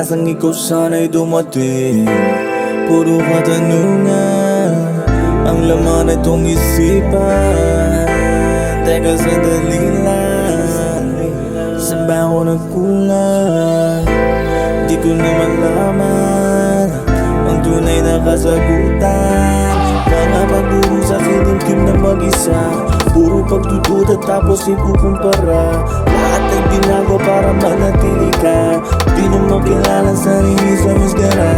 pag-asang ikaw sana'y dumating. Puro katanungan ang laman itong isipan. Teka sandali lang, saan ba ako nagkulang? Di ko na malaman ang tunay na kasagutan. Mga pagduro sa kilimkim na mag-isa, puro pagdududa tapos ikukumpara. Lahat ay binago para manatili ka. Di na makilala sarili sa mascara.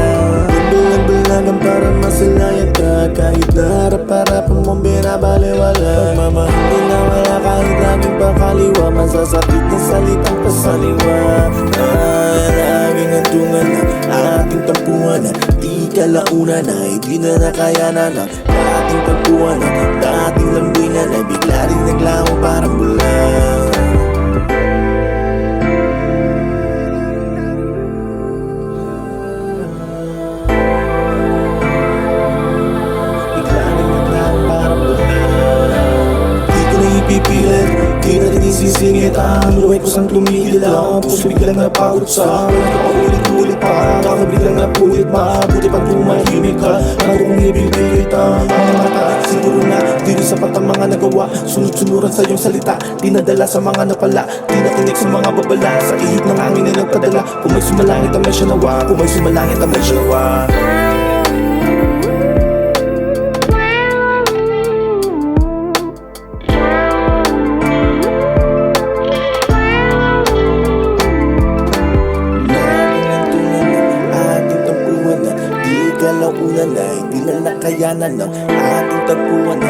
Nagbalag-balagan para masalayan ka. Kahit na harap-harapan mong binabaliwala. Pagmamahal na wala kahit laging pakaliwa. Masasakit na salitang pasaliwa. Laging hantungan na ating tampuhan na di kalaunan na hindi na nakayanan na ating tagpuan na dating lambingan ay bigla rin naglaho parang bulan. Bigla rin naglaho parang bulan. Di ko na ipipilit, di na rin isisingit. Ang luway ko sang tumigil lang. Ang puso biglang napagod sa wala ka pa ulit-ulit pa. Ako biglang napulit, mabuti pag tumahimik ka. Ano kong ibibilit ang mga mata. Siguro na di rin sapat ang mga nagawa. Sunod-sunuran sa iyong salita, dinadala sa mga napala. Di nakinig sa mga babala, sa ihip ng hangin na nagpadala. Kung may sumalangit ang may sinawa, kung may sumalangit ang may sinawa. Kalaunan na hindi na nakayanan ng ating tagpuan na